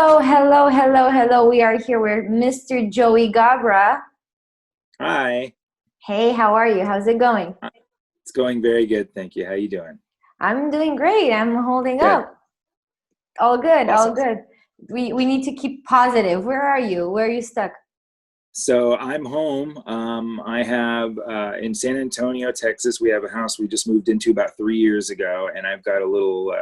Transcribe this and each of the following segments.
Hello. We are here with Mr. Joey Gabra. Hi. Hey, how are you? How's it going? It's going very good, thank you. How you doing? I'm doing great. I'm holding Good. up. All good, all Awesome. good. We need to keep positive. Where are you? Where are you stuck? So I'm home. I have in San Antonio, Texas, we have a house we just moved into about 3 years ago, and I've got a little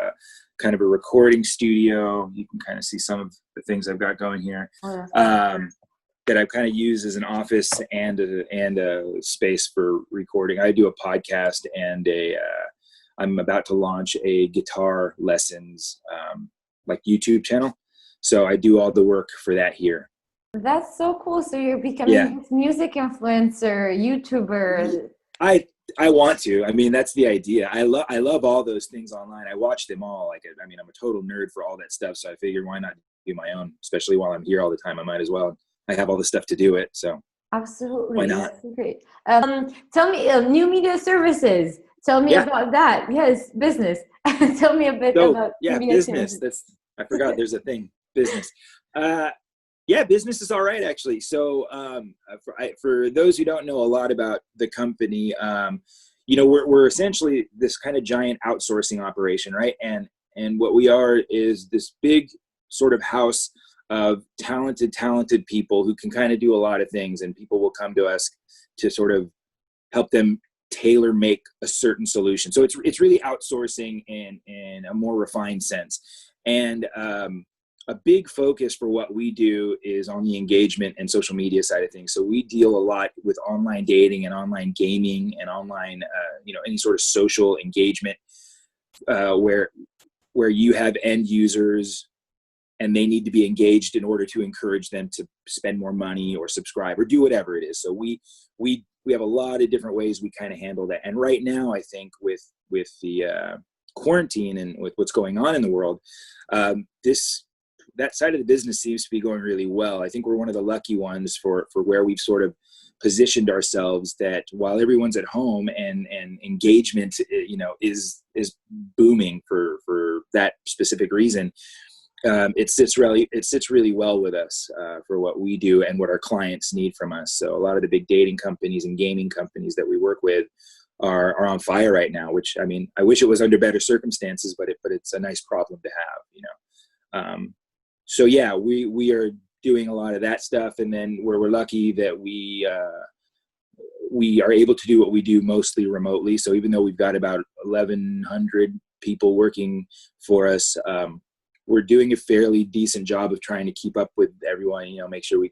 kind of a recording studio. You can kind of see some of the things I've got going here Oh, that's nice. um, that I've kind of used as an office and a space for recording. I do a podcast and I'm about to launch a guitar lessons like YouTube channel. So I do all the work for that here. That's so cool. So you're Yeah. becoming this music influencer, YouTuber. I I want to. I mean, that's the idea. I love all those things online. I watch them all. I mean, I'm a total nerd for all that stuff. So I figured, why not do my own? Especially while I'm here all the time, I might as well. I have all the stuff to do it. So why Absolutely. not? That's great. Tell me, new media services. Tell me Yeah. about that. Yes, business. Tell me a bit So about yeah, media business. services. I forgot. There's a thing. Business. Uh, yeah, business is all right actually. So for those who don't know a lot about the company, we're essentially this kind of giant outsourcing operation, right? And what we are is this big sort of house of talented people who can kind of do a lot of things, and people will come to us to sort of help them tailor make a certain solution. So it's really outsourcing in a more refined sense. And a big focus for what we do is on the engagement and social media side of things. So we deal a lot with online dating and online gaming and online, any sort of social engagement where you have end users and they need to be engaged in order to encourage them to spend more money or subscribe or do whatever it is. So we have a lot of different ways we kind of handle that. And right now, I think with the quarantine and with what's going on in the world, that side of the business seems to be going really well. I think we're one of the lucky ones for where we've sort of positioned ourselves, that while everyone's at home and engagement, is booming for that specific reason. It sits really well with us for what we do and what our clients need from us. So a lot of the big dating companies and gaming companies that we work with are on fire right now. Which, I mean, I wish it was under better circumstances, but it's a nice problem to have. So yeah, we are doing a lot of that stuff, and then where we're lucky that we are able to do what we do mostly remotely. So even though we've got about 1,100 people working for us, we're doing a fairly decent job of trying to keep up with everyone, make sure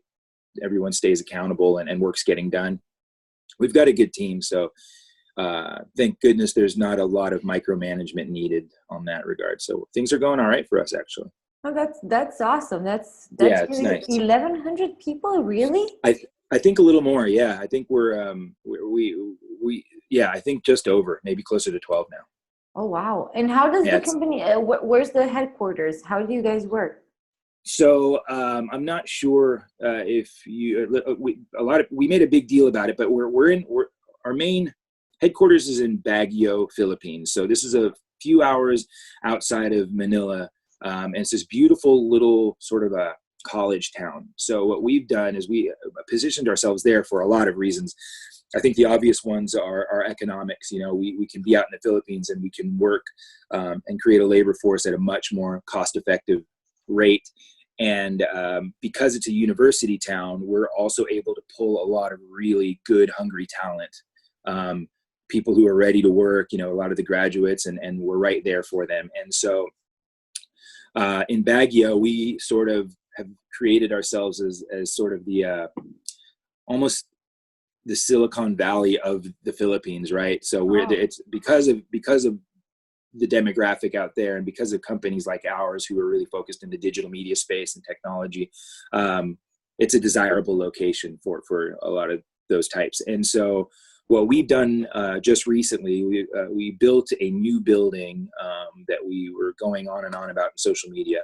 everyone stays accountable and work's getting done. We've got a good team. So thank goodness there's not a lot of micromanagement needed on that regard. So things are going all right for us, actually. Oh, that's awesome. That's Yeah, it's really nice. 1,100 people, really? I think a little more. Yeah, I think yeah, I think just over, maybe closer to 12 now. Oh, wow. And how does Yeah, the it's company, where's the headquarters? How do you guys work? so I'm not sure if we made a big deal about it, but our main headquarters is in Baguio, Philippines. So this is a few hours outside of Manila, and it's this beautiful little sort of a college town. So what we've done is we positioned ourselves there for a lot of reasons. I think the obvious ones are economics. We can be out in the Philippines and we can work and create a labor force at a much more cost-effective rate. And because it's a university town, we're also able to pull a lot of really good, hungry talent. People who are ready to work, a lot of the graduates, and we're right there for them. And so in Baguio, we sort of have created ourselves as sort of the almost the Silicon Valley of the Philippines, right? So Oh, it's because of the demographic out there, and because of companies like ours who are really focused in the digital media space and technology, it's a desirable location for a lot of those types. And so what we've done just recently, we built a new building that we were going on and on about in social media,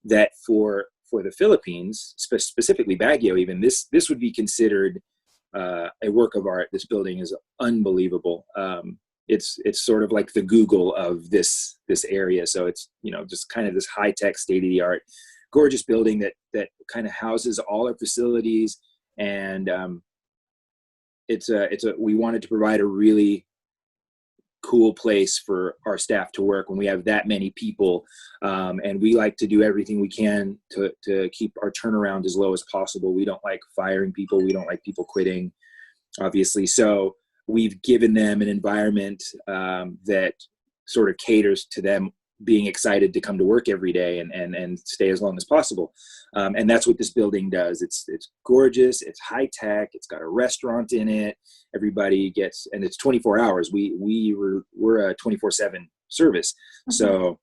that for the Philippines, specifically Baguio, even this would be considered a work of art. This building is unbelievable. it's sort of like the Google of this area. So it's, you know, just kind of this high tech, state of the art, gorgeous building that kind of houses all our facilities. And we wanted to provide a really cool place for our staff to work when we have that many people. And we like to do everything we can to keep our turnaround as low as possible. We don't like firing people. We don't like people quitting, obviously. So we've given them an environment that sort of caters to them being excited to come to work every day and stay as long as possible. And that's what this building does. It's gorgeous. It's high tech. It's got a restaurant in it. Everybody gets, and it's 24 hours. We're a 24/7 service. Mm-hmm. So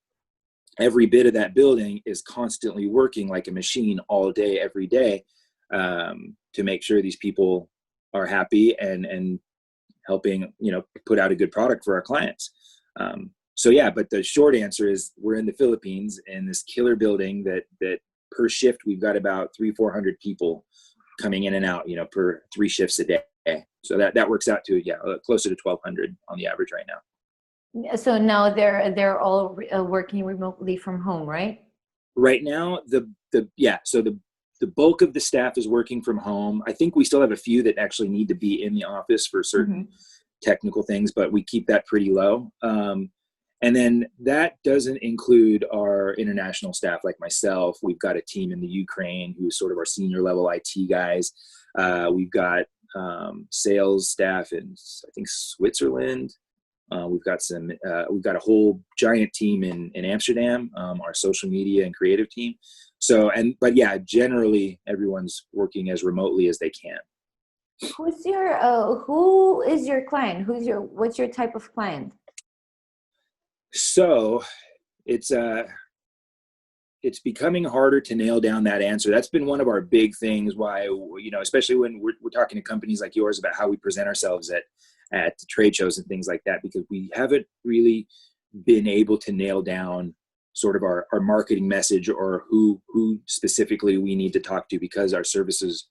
every bit of that building is constantly working like a machine all day, every day, to make sure these people are happy and helping, you know, put out a good product for our clients. So yeah, but the short answer is we're in the Philippines in this killer building that per shift, we've got about 300-400 people coming in and out, you know, per 3 shifts a day. So that works out to, closer to 1,200 on the average right now. So now they're all working remotely from home, right? Right now, so the bulk of the staff is working from home. I think we still have a few that actually need to be in the office for certain technical things, but we keep that pretty low. And then that doesn't include our international staff like myself. We've got a team in the Ukraine who's sort of our senior level IT guys. We've got sales staff in, I think, Switzerland. We've got a whole giant team in Amsterdam, our social media and creative team. So, but yeah, generally everyone's working as remotely as they can. Who is your client? What's your type of client? So it's becoming harder to nail down that answer. That's been one of our big things why, you know, especially when we're talking to companies like yours about how we present ourselves at trade shows and things like that, because we haven't really been able to nail down sort of our marketing message or who specifically we need to talk to, because our services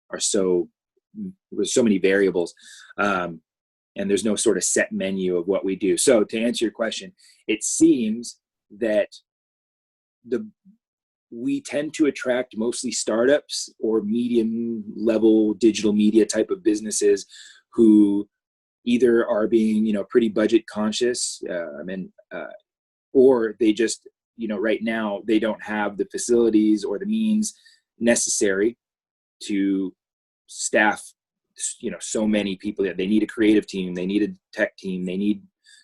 are with so many variables. And there's no sort of set menu of what we do. So to answer your question, it seems that we tend to attract mostly startups or medium level digital media type of businesses who either are being, you know, pretty budget conscious, or they just, you know, right now they don't have the facilities or the means necessary to staff, you know, so many people. They need a creative team, they need a tech team, they need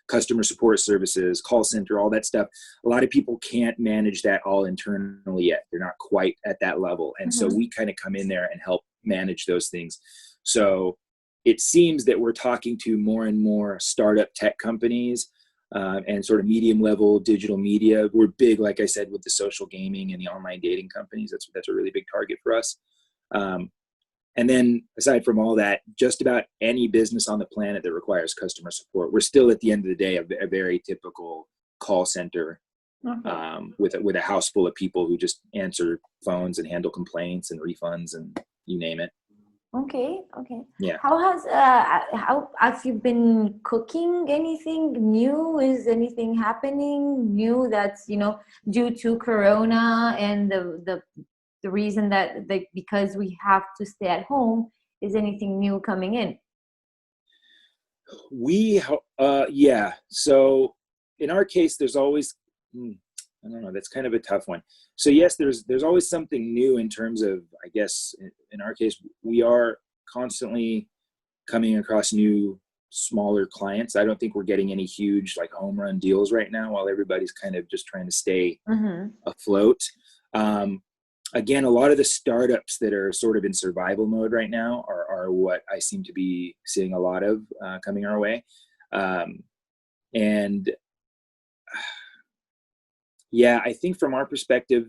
customer support services, call center, all that stuff. A lot of people can't manage that all internally yet. They're not quite at that level. And so we kind of come in there and help manage those things. So it seems that we're talking to more and more startup tech companies and sort of medium level digital media. We're big, like I said, with the social gaming and the online dating companies. That's a really big target for us. And then aside from all that, just about any business on the planet that requires customer support, we're still at the end of the day a very typical call center with a house full of people who just answer phones and handle complaints and refunds and you name it. Okay. Yeah. How have you been cooking? Anything new? Is anything happening new that's, you know, due to Corona and the reason that because we have to stay at home? Is anything new coming in? So in our case, there's always, I don't know, that's kind of a tough one. So yes, there's always something new in terms of, I guess, in our case, we are constantly coming across new, smaller clients. I don't think we're getting any huge like home run deals right now while everybody's kind of just trying to stay afloat. Again, a lot of the startups that are sort of in survival mode right now are what I seem to be seeing a lot of coming our way. Yeah, I think from our perspective,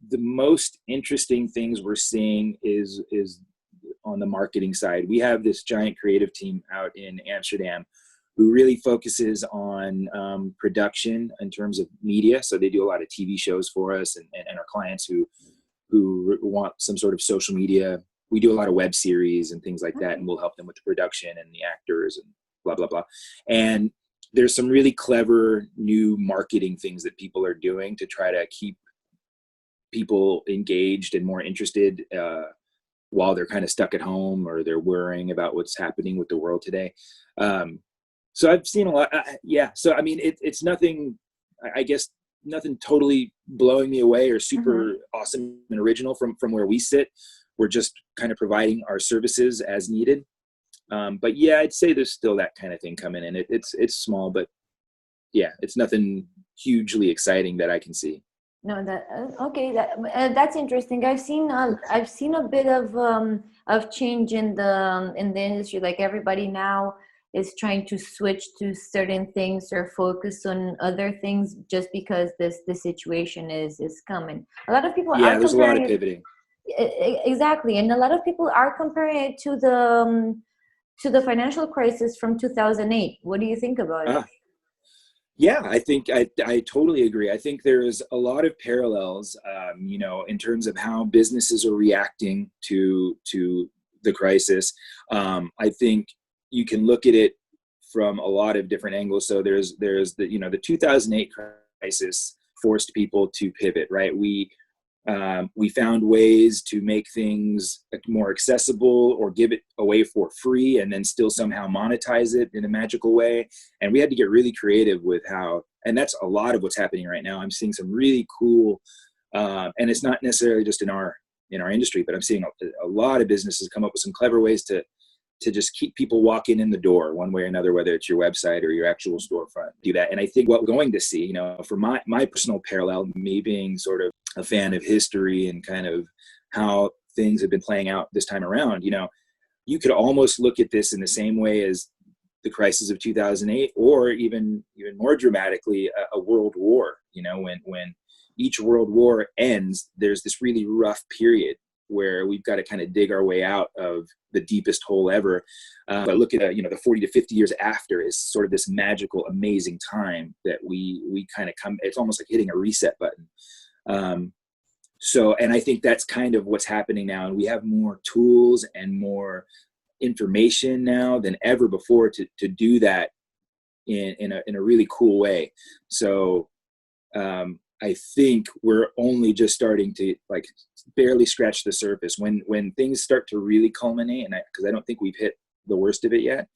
the most interesting things we're seeing is on the marketing side. We have this giant creative team out in Amsterdam who really focuses on production in terms of media. So they do a lot of TV shows for us and our clients who want some sort of social media. We do a lot of web series and things like that, and we'll help them with the production and the actors and blah, blah, blah. And there's some really clever new marketing things that people are doing to try to keep people engaged and more interested while they're kind of stuck at home or they're worrying about what's happening with the world today. So I've seen a lot. Yeah. So, I mean, it's nothing, I guess, nothing totally blowing me away or super awesome and original from where we sit. We're just kind of providing our services as needed. But yeah, I'd say there's still that kind of thing coming in. It's small, but yeah, it's nothing hugely exciting that I can see. No, that okay. That's interesting. I've seen a bit of change in the industry. Like everybody now is trying to switch to certain things or focus on other things just because the situation is coming. A lot of people Yeah, are there's a lot comparing of it pivoting. exactly, and a lot of people are comparing it to the financial crisis from 2008. What do you think about it? Ah, yeah, I think I totally agree. I think there's a lot of parallels, in terms of how businesses are reacting to the crisis. I think you can look at it from a lot of different angles. So there's the 2008 crisis forced people to pivot, right? We found ways to make things more accessible or give it away for free and then still somehow monetize it in a magical way. And we had to get really creative with how, and that's a lot of what's happening right now. I'm seeing some really cool, and it's not necessarily just in our industry, but I'm seeing a lot of businesses come up with some clever ways to just keep people walking in the door one way or another, whether it's your website or your actual storefront, do that. And I think what we're going to see, for my personal parallel, me being sort of a fan of history and kind of how things have been playing out this time around, you could almost look at this in the same way as the crisis of 2008, or even more dramatically, a world war. When each world war ends, there's this really rough period where we've got to kind of dig our way out of the deepest hole ever. But look at the 40 to 50 years after is sort of this magical, amazing time that we kind of come. It's almost like hitting a reset button. And I think that's kind of what's happening now, and we have more tools and more information now than ever before to do that in a really cool way. So I think we're only just starting to barely scratch the surface. When things start to really culminate, and because I don't think we've hit the worst of it yet,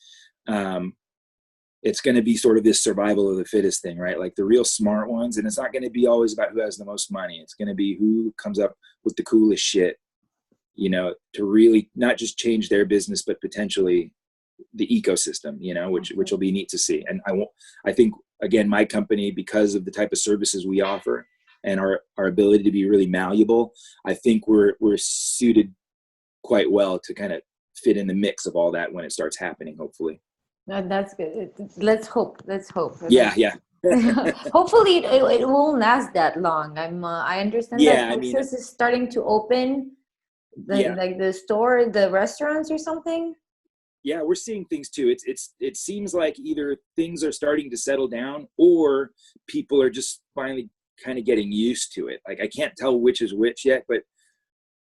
it's going to be sort of this survival of the fittest thing, right? Like the real smart ones. And it's not going to be always about who has the most money. It's going to be who comes up with the coolest shit, to really not just change their business, but potentially the ecosystem, which will be neat to see. And I think, again, my company, because of the type of services we offer and our ability to be really malleable, I think we're suited quite well to kind of fit in the mix of all that when it starts happening, hopefully. That's good. Let's hope. Yeah. Hopefully it won't last that long. I understand that Yeah, I mean, Texas is starting to open like the store, the restaurants or something. Yeah, we're seeing things too. It seems like either things are starting to settle down or people are just finally kind of getting used to it. Like I can't tell which is which yet, but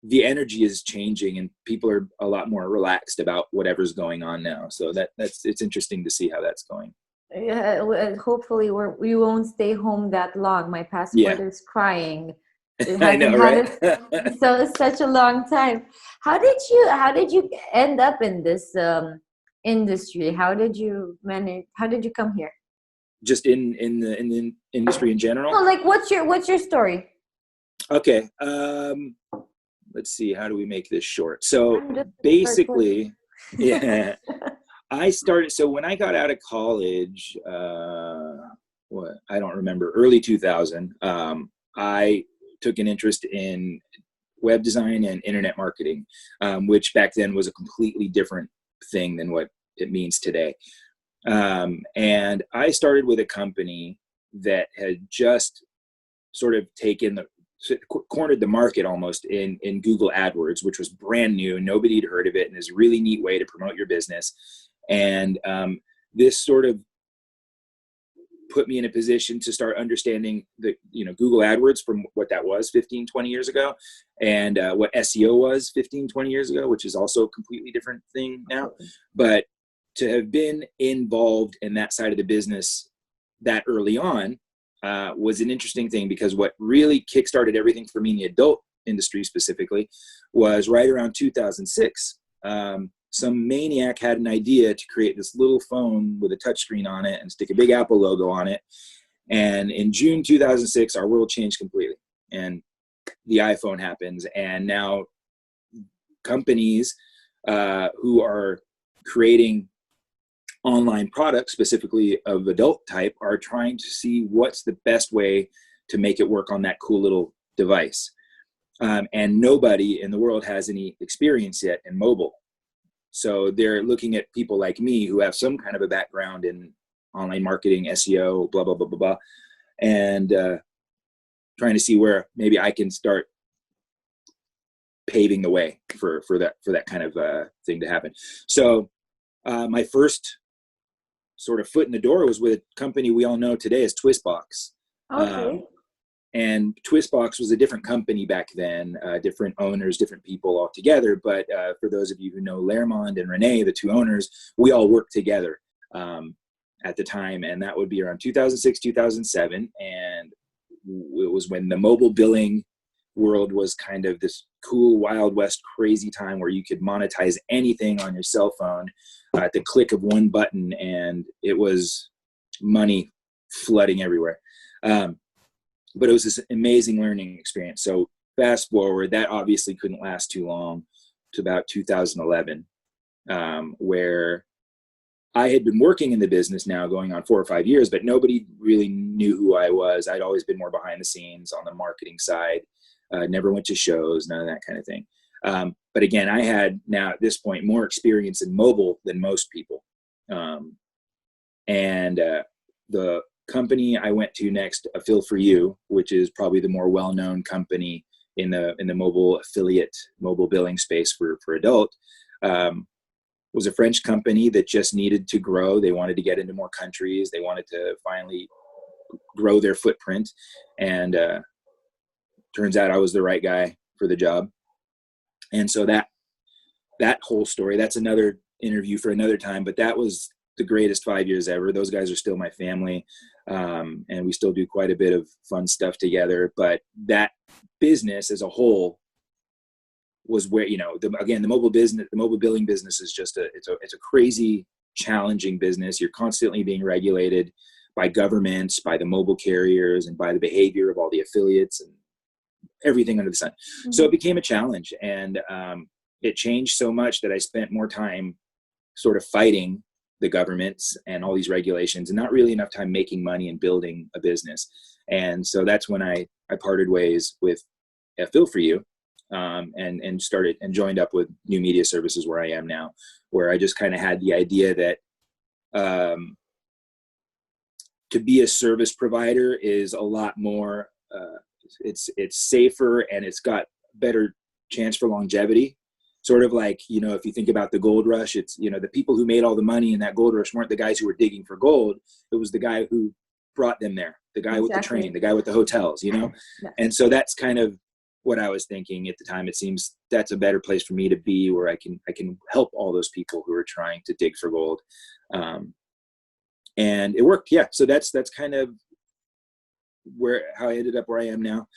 the energy is changing and people are a lot more relaxed about whatever's going on now. So it's interesting to see how that's going. Yeah, hopefully we won't stay home that long. My passport is crying. It I hasn't know, had right? it such a long time. How did you end up in this industry? How did you manage? How did you come here? Just in the industry in general. No, like what's your story? Okay. Let's see. How do we make this short? So basically, yeah. I started, so when I got out of college, I don't remember, early 2000, I took an interest in web design and internet marketing, which back then was a completely different thing than what it means today. And I started with a company that had just sort of cornered the market almost in Google AdWords, which was brand new. Nobody had heard of it, and is a really neat way to promote your business. And this sort of put me in a position to start understanding Google AdWords from what that was 15, 20 years ago, and what SEO was 15, 20 years ago, which is also a completely different thing now. But to have been involved in that side of the business that early on was an interesting thing, because what really kickstarted everything for me in the adult industry specifically was right around 2006. Some maniac had an idea to create this little phone with a touchscreen on it and stick a big Apple logo on it. And in June 2006, our world changed completely. And the iPhone happens. And now companies who are creating online products, specifically of adult type, are trying to see what's the best way to make it work on that cool little device. And nobody in the world has any experience yet in mobile. So they're looking at people like me who have some kind of a background in online marketing, SEO, blah, blah, blah, blah, blah, and trying to see where maybe I can start paving the way for that kind of thing to happen. So my first sort of foot in the door was with a company we all know today as Twistbox. Okay. And Twistbox was a different company back then, different owners, different people all together. But for those of you who know Lermond and Renee, the two owners, we all worked together at the time. And that would be around 2006, 2007. And it was when the mobile billing world was kind of this cool, Wild West, crazy time where you could monetize anything on your cell phone at the click of one button. And it was money flooding everywhere. But it was this amazing learning experience. So fast forward, that obviously couldn't last too long, to about 2011, where I had been working in the business now going on 4 or 5 years, but nobody really knew who I was. I'd always been more behind the scenes on the marketing side, never went to shows, none of that kind of thing. But again, I had now at this point more experience in mobile than most people. And the company I went to next, A Feel for You, which is probably the more well-known company in the mobile affiliate, mobile billing space for adult, was a French company that just needed to grow. They wanted to get into more countries. They wanted to finally grow their footprint. And turns out I was the right guy for the job. And so that whole story, that's another interview for another time, but that was the greatest 5 years ever. Those guys are still my family. And we still do quite a bit of fun stuff together. But that business as a whole was where, the mobile business, the mobile billing business is just it's a crazy, challenging business. You're constantly being regulated by governments, by the mobile carriers, and by the behavior of all the affiliates and everything under the sun. Mm-hmm. So it became a challenge, and it changed so much that I spent more time sort of fighting the governments and all these regulations, and not really enough time making money and building a business. And so that's when I parted ways with A Feel for You, and started and joined up with New Media Services, where I am now, where I just kind of had the idea that to be a service provider is a lot more, it's safer, and it's got better chance for longevity. Sort of like, if you think about the gold rush, it's, the people who made all the money in that gold rush weren't the guys who were digging for gold. It was the guy who brought them there, the guy with the train, the guy with the hotels, Yeah. And so that's kind of what I was thinking at the time. It seems that's a better place for me to be, where I can help all those people who are trying to dig for gold. And it worked. Yeah. So that's kind of how I ended up where I am now.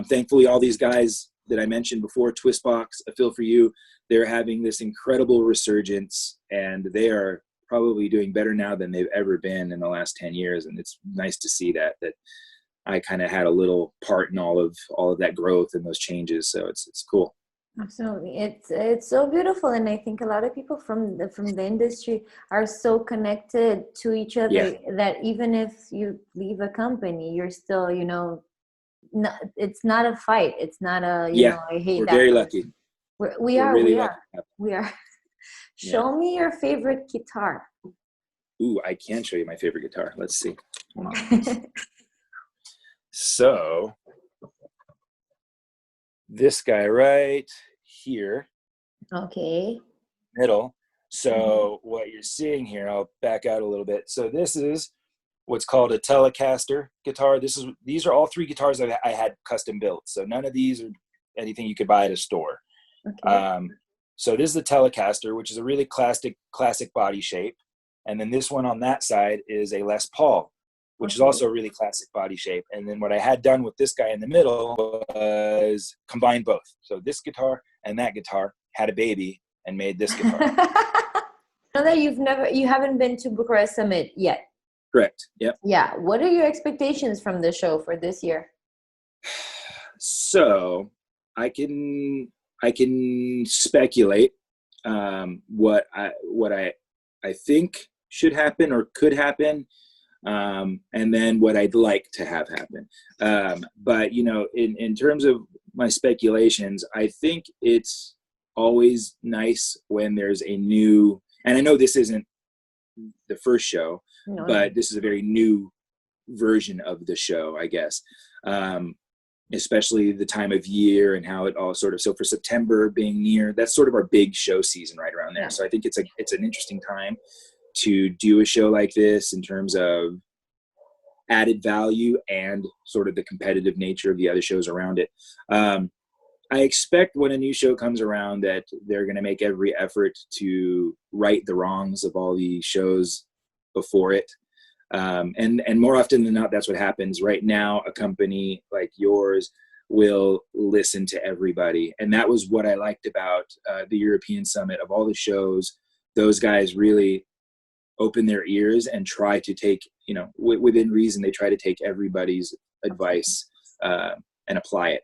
Thankfully, all these guys that I mentioned before, Twistbox, A Feel for You, they're having this incredible resurgence, and they are probably doing better now than they've ever been in the last 10 years. And it's nice to see that I kind of had a little part in all of that growth and those changes. So it's cool. Absolutely. It's so beautiful. And I think a lot of people from the industry are so connected to each other, that even if you leave a company, you're still, it's not a fight. It's not a, I hate we're that. We're very lucky. We are. Show me your favorite guitar. Ooh, I can show you my favorite guitar. Let's see. Hold on. So this guy right here. Okay. Middle. So what you're seeing here, I'll back out a little bit. So this is what's called a Telecaster guitar. These are all 3 guitars that I had custom built. So none of these are anything you could buy at a store. Okay. So this is the Telecaster, which is a really classic body shape. And then this one on that side is a Les Paul, which is also a really classic body shape. And then what I had done with this guy in the middle was combine both. So this guitar and that guitar had a baby and made this guitar. I know that you haven't been to Bucharest Summit yet. Correct. Yep. Yeah. What are your expectations from the show for this year? So I can speculate what I think should happen or could happen, and then what I'd like to have happen. But in terms of my speculations, I think it's always nice when there's a new. And I know this isn't the first show, but this is a very new version of the show, I guess. Especially the time of year and how it all sort of, so for September being near, that's sort of our big show season right around there. Yeah. So I think it's an interesting time to do a show like this in terms of added value and sort of the competitive nature of the other shows around it. I expect when a new show comes around that they're going to make every effort to right the wrongs of all the shows before it. And more often than not, that's what happens. Right now, a company like yours will listen to everybody. And that was what I liked about the European Summit. Of all the shows, those guys really open their ears and try to take, within reason, they try to take everybody's advice and apply it.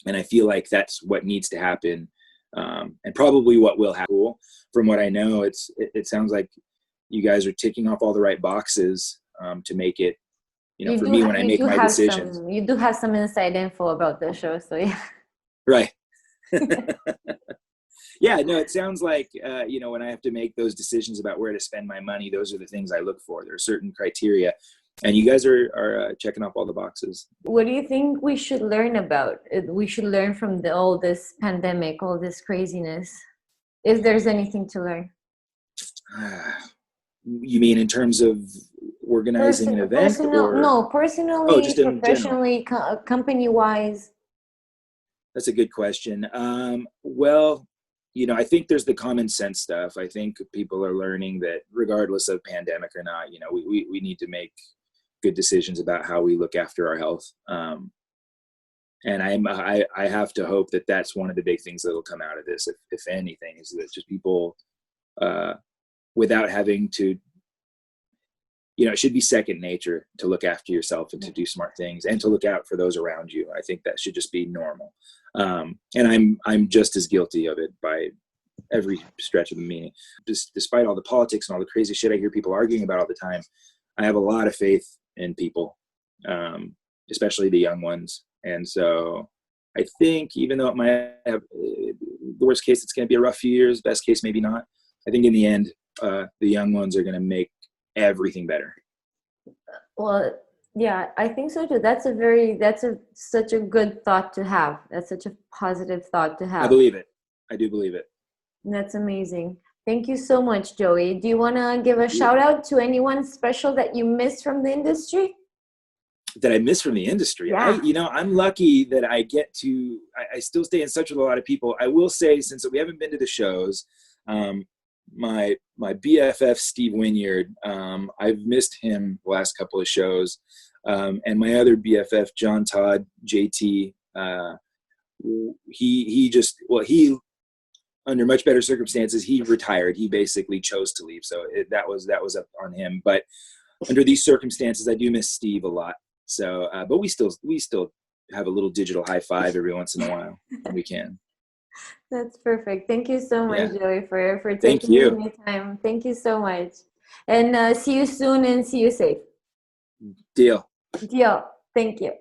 And I feel like that's what needs to happen, and probably what will happen. From what I know, it sounds like you guys are ticking off all the right boxes to make it, for me when I make my decisions. You do have some inside info about the show, so yeah. Right. Yeah, no, it sounds like, when I have to make those decisions about where to spend my money, those are the things I look for. There are certain criteria. And you guys are checking off all the boxes. What do you think we should learn about? We should learn from all this pandemic, all this craziness, if there's anything to learn. You mean in terms of organizing an event? Personally, just professionally, company-wise. That's a good question. Well, I think there's the common sense stuff. I think people are learning that regardless of pandemic or not, we need to make good decisions about how we look after our health. And I have to hope that that's one of the big things that'll come out of this, if anything, is that just people, without having to, it should be second nature to look after yourself and to do smart things and to look out for those around you. I think that should just be normal. And I'm just as guilty of it by every stretch of the meaning. Despite all the politics and all the crazy shit I hear people arguing about all the time, I have a lot of faith in people, especially the young ones. And so I think even though it might have, the worst case, it's going to be a rough few years, best case, maybe not. I think in the end, the young ones are going to make everything better. Well, yeah, I think so too. That's such a good thought to have. That's such a positive thought to have. I believe it. I do believe it. That's amazing. Thank you so much, Joey. Do you want to give a shout out to anyone special that you missed from the industry? That I miss from the industry? Yeah. I'm lucky that I get to, I still stay in touch with a lot of people. I will say, since we haven't been to the shows, my BFF, Steve Wynyard, I've missed him the last couple of shows. And my other BFF, John Todd, JT, he under much better circumstances, he retired. He basically chose to leave. So that was up on him. But under these circumstances, I do miss Steve a lot. So, but we still have a little digital high five every once in a while when we can. That's perfect. Thank you so much, Joey, for Thank taking you. the time. Thank you so much. And see you soon and see you safe. Deal. Thank you.